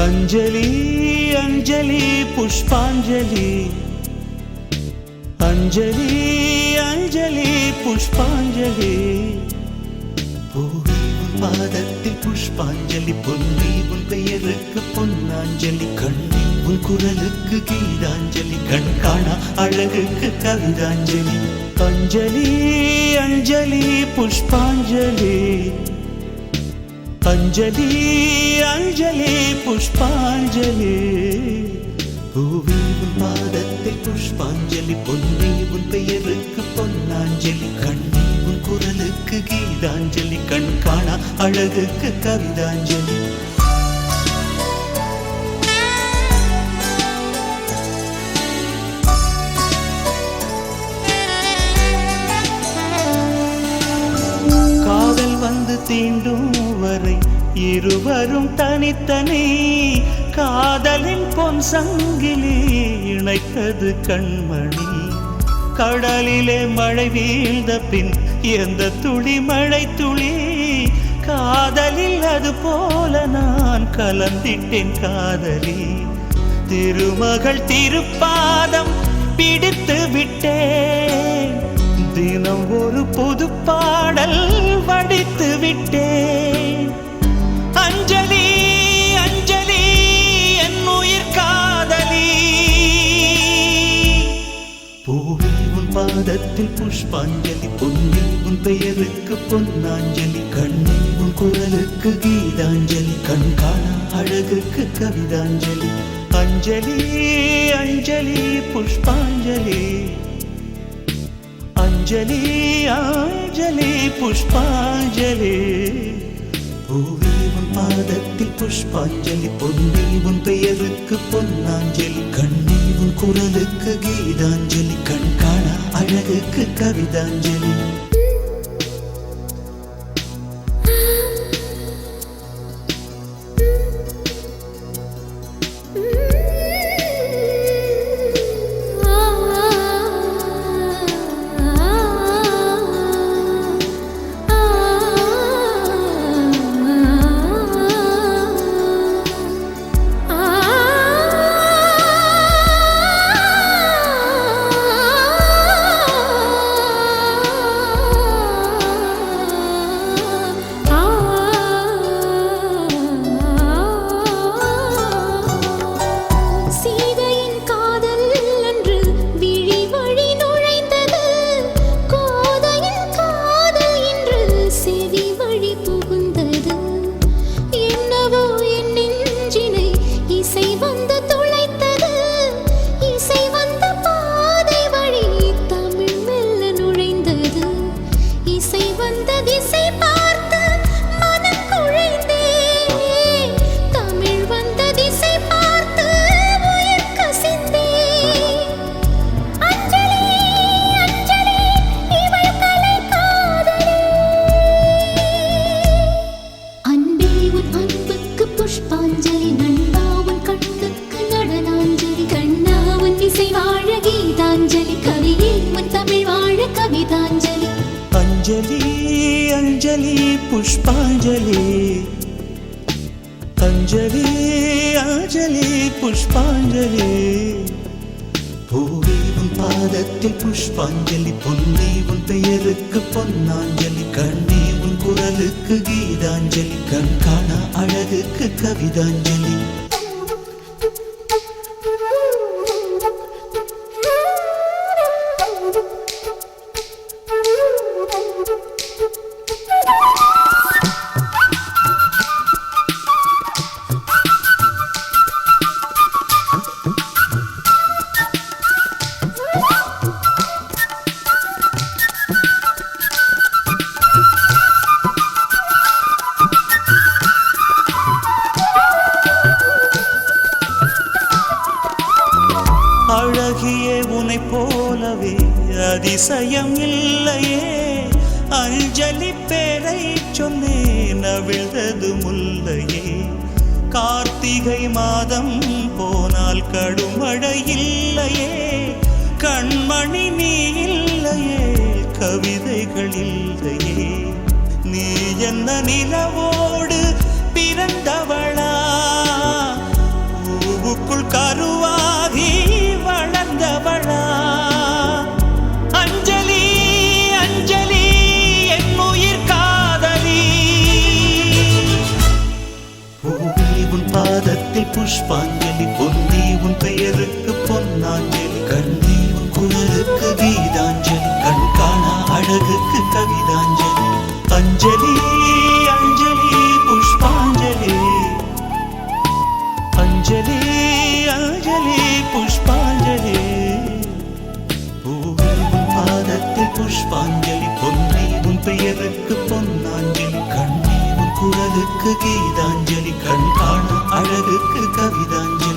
अंजलि अंजलि पुष्पांजलि अंजलि अंजलि पुष्पांजलि பூவே உன் பாதத்தில் புஷ்பாஞ்சலி பொன்னி உன் பெயருக்கு பொன்னாஞ்சலி கண்ணி உன் குரலுக்கு கீதாஞ்சலி கண் காணா அழகுக்கு கவிதாஞ்சலி अंजलि अंजलि पुष्पांजलि अंजलि अंजलि पुष्पांजलि பூவே உன் பாதத்தில் புஷ்பாஞ்சலி பொன்னி உன் பெயருக்கு பொன்னாஞ்சலி கண்ணி உன் குரலுக்கு கீதாஞ்சலி கண் காணா அழகுக்கு கவிதாஞ்சலி காதல் வந்து தீண்டும் வரை இருவரும் தனித்தனி காதலின் பொன் சங்கிலி இணைத்தது கண்மணி கடலிலே மழை வீழ்ந்த பின் எந்த துளி மழை துளி காதலில் அது போல நான் கலந்திட்டேன் காதலி திருமகள் திருப்பாதம் பிடித்து விட்டேன் தினம் ஒரு புது பாடல் வடித்து விட்டேன் अंजलि अंजलि என் உயிர் காதலி பூவே உன் பாதத்தில் புஷ்பாஞ்சலி பொன்னி உன் பெயருக்கு பொன்னாஞ்சலி கண்ணி உன் குரலுக்கு கீதாஞ்சலி கண் காணா அழகுக்கு கவிதாஞ்சலி अंजलि अंजलि पुष्पांजलि अंजलि अंजलि पुष्पांजलि பூவே உன் பாதத்தில் புஷ்பாஞ்சலி பொன்னி உன் பெயருக்கு பொன்னாஞ்சலி கண்ணி உன் குரலுக்கு கீதாஞ்சலி கண் காணா அழகுக்கு கவிதாஞ்சலி अंजलि अंजलि पुष्पांजलि अंजलि अंजलि पुष्पांजलि பூவே உன் பாதத்தில் புஷ்பாஞ்சலி, பொன்னி உன் பெயருக்கு பொன்னாஞ்சலி, கண்ணி உன் குரலுக்கு கீதாஞ்சலி, கண் காண அழகுக்கு கவிதாஞ்சலி. அழகியே உனை போலவே அதிசயம் இல்லையே, அஞ்சலி பேரை சொன்னேன் அவிழ்ந்தது முல்லையே. கார்த்திகை மாதம் போனால் கடுமழை இல்லையே, கண்மணி நீ இல்லையே கவிதைகள் இல்லையே. நீ என்ன நிலவோடு பிறந்தவளா, பூவுக்குள் கருவாகி வளர்ந்தவளா. அஞ்சலி அஞ்சலி என் உயிர் காதலி, பூவி உன் பாதத்தில் புஷ்பாஞ்சலி, பொன்னி உன் பெயருக்கு பொன்னாஞ்சலி, கண்ணி உன் குரலுக்கு கீதாஞ்சலி, கண் காணா அழகுக்கு கவிதாஞ்சலி. அஞ்சலி அஞ்சலி புஷ்பாஞ்சலி, அஞ்சலி அஞ்சலி புஷ்பாஞ்சலி, பூவி உன் பாதத்தில் புஷ்பாஞ்சலி, பொன்னி உன் பெயருக்கு பொன்னாஞ்சலி, கண்ணி உன் குரலுக்கு கீதாஞ்சலி, கண் காண அழகுக்கு கவிதாஞ்சலி.